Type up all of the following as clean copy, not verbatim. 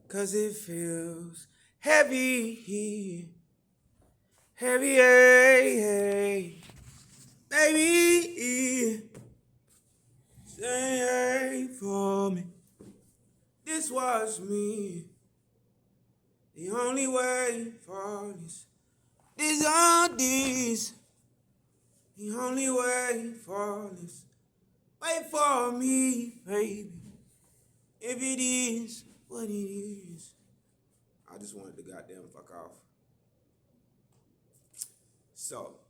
'cause it feels heavy, heavy, hey, hey. Baby, say hey for me. This was me. The only way for this all this. The only way for this. Wait for me, baby. If it is what it is. I just wanted to goddamn fuck off. So,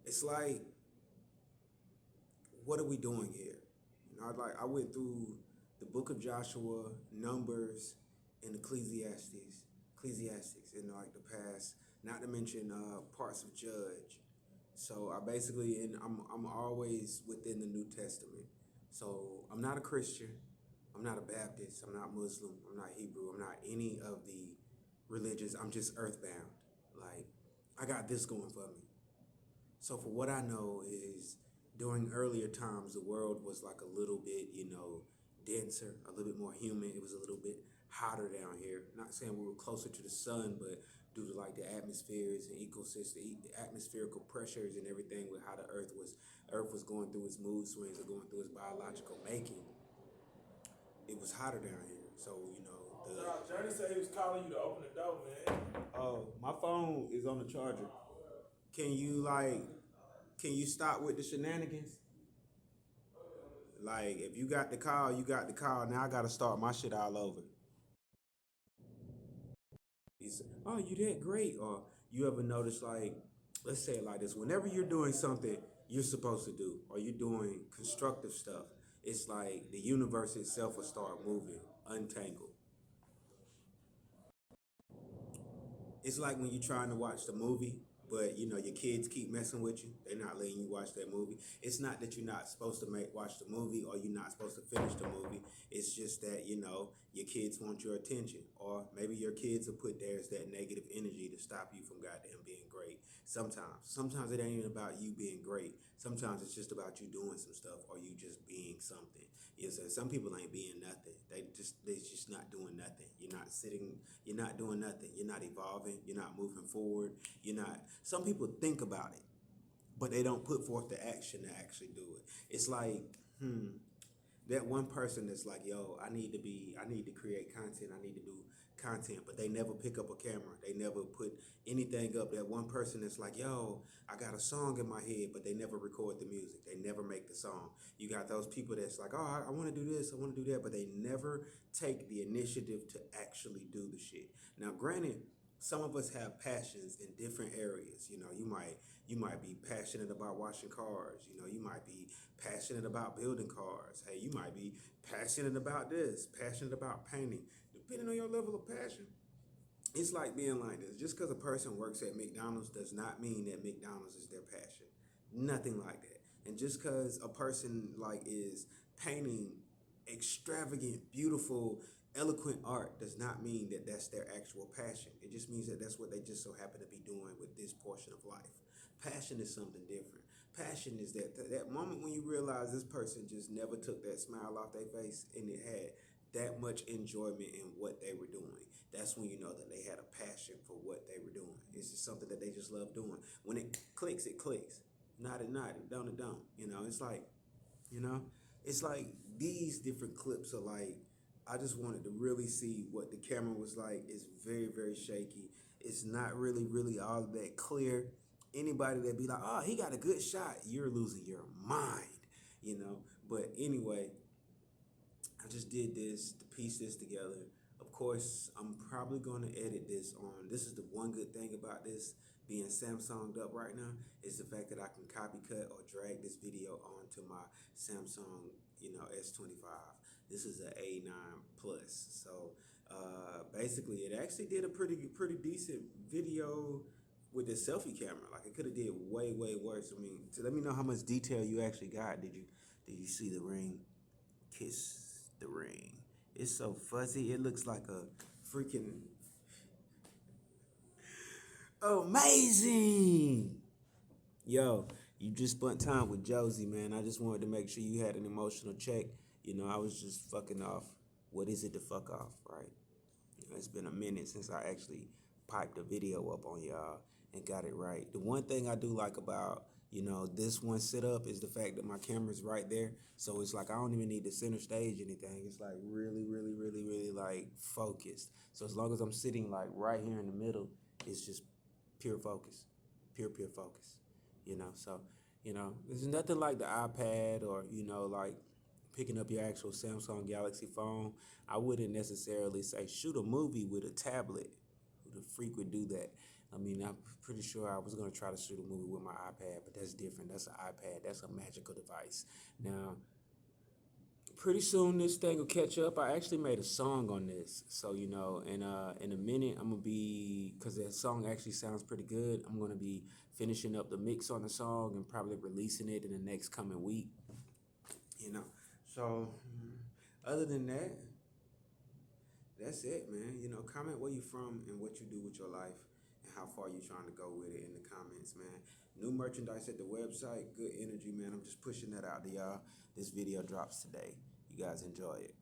it's like, what are we doing here? I went through the book of Joshua, Numbers, and Ecclesiastes in like the past, not to mention parts of Judge. So I basically, and I'm always within the New Testament. So I'm not a Christian, I'm not a Baptist, I'm not Muslim, I'm not Hebrew, I'm not any of the religions. I'm just earthbound. Like, I got this going for me. So for what I know is during earlier times, the world was like a little bit, denser, a little bit more humid. It was a little bit hotter down here. Not saying we were closer to the sun, but due to like the atmospheres and ecosystem, the atmospherical pressures and everything with how the Earth was going through its mood swings or going through its biological making, it was hotter down here. So Journey said he was calling you to open the door, man. oh, my phone is on the charger. Can you stop with the shenanigans? Like, if you got the call, you got the call. Now I gotta start my shit all over. He said, "Oh, you did great." Or you ever notice, like, let's say it like this: whenever you're doing something you're supposed to do, or you're doing constructive stuff, it's like the universe itself will start moving, untangle. It's like when you're trying to watch the movie, but your kids keep messing with you. They're not letting you watch that movie. It's not that you're not supposed to watch the movie or you're not supposed to finish the movie. It's just that your kids want your attention, or maybe your kids will put theirs that negative energy to stop you from goddamn being great. Sometimes it ain't even about you being great. Sometimes it's just about you doing some stuff or you just being something. Yes, sir. Some people ain't being nothing. They just not doing nothing. You're not sitting. You're not doing nothing. You're not evolving. You're not moving forward. You're not. Some people think about it, but they don't put forth the action to actually do it. It's like, that one person that's like, yo, I need to create content, I need to do content, but they never pick up a camera. They never put anything up. That one person that's like, yo, I got a song in my head, but they never record the music. They never make the song. You got those people that's like, oh, I want to do this, I want to do that, but they never take the initiative to actually do the shit. Now, granted, some of us have passions in different areas. You might be passionate about washing cars. You might be passionate about building cars. Hey, you might be passionate about this, passionate about painting. Depending on your level of passion, it's like being like this. Just because a person works at McDonald's does not mean that McDonald's is their passion. Nothing like that. And just because a person like is painting extravagant, beautiful, eloquent art does not mean that that's their actual passion. It just means that that's what they just so happen to be doing with this portion of life. Passion is something different. Passion is that moment when you realize this person just never took that smile off their face and it had that much enjoyment in what they were doing. That's when you know that they had a passion for what they were doing. It's just something that they just love doing. When it clicks, it clicks. Not it not, it don't it don't. You know, it's like these different clips are like, I just wanted to really see what the camera was like. It's very, very shaky. It's not really, really all that clear. Anybody that be like, oh, he got a good shot, you're losing your mind. But anyway, I just did this to piece this together. Of course, I'm probably going to edit this on. This is the one good thing about this being Samsunged up right now is the fact that I can copy cut or drag this video onto my Samsung, S25. This is an A9 Plus. So basically, it actually did a pretty decent video with the selfie camera. Like it could have did way worse. I mean, so let me know how much detail you actually got. Did you see the ring? Kiss the ring. It's so fuzzy. It looks like a freaking amazing. Yo, you just spent time with Josie, man. I just wanted to make sure you had an emotional check. I was just fucking off. what is it to fuck off, right? It's been a minute since I actually piped a video up on y'all and got it right. The one thing I do like about, this one setup is the fact that my camera's right there. So it's like I don't even need to center stage anything. It's like really, really, really, really like focused. So as long as I'm sitting like right here in the middle, it's just pure focus, pure focus, So, there's nothing like the iPad or, like picking up your actual Samsung Galaxy phone. I wouldn't necessarily say shoot a movie with a tablet. Who the freak would do that? I mean, I'm pretty sure I was gonna try to shoot a movie with my iPad, but that's different. That's an iPad. That's a magical device. Now, pretty soon this thing will catch up. I actually made a song on this, so in a minute I'm gonna be, cause that song actually sounds pretty good. I'm gonna be finishing up the mix on the song and probably releasing it in the next coming week. So other than that, that's it, man. Comment where you from and what you do with your life and how far you trying to go with it in the comments, man. New merchandise at the website, Good Energy, man. I'm just pushing that out to y'all. This video drops today. You guys enjoy it.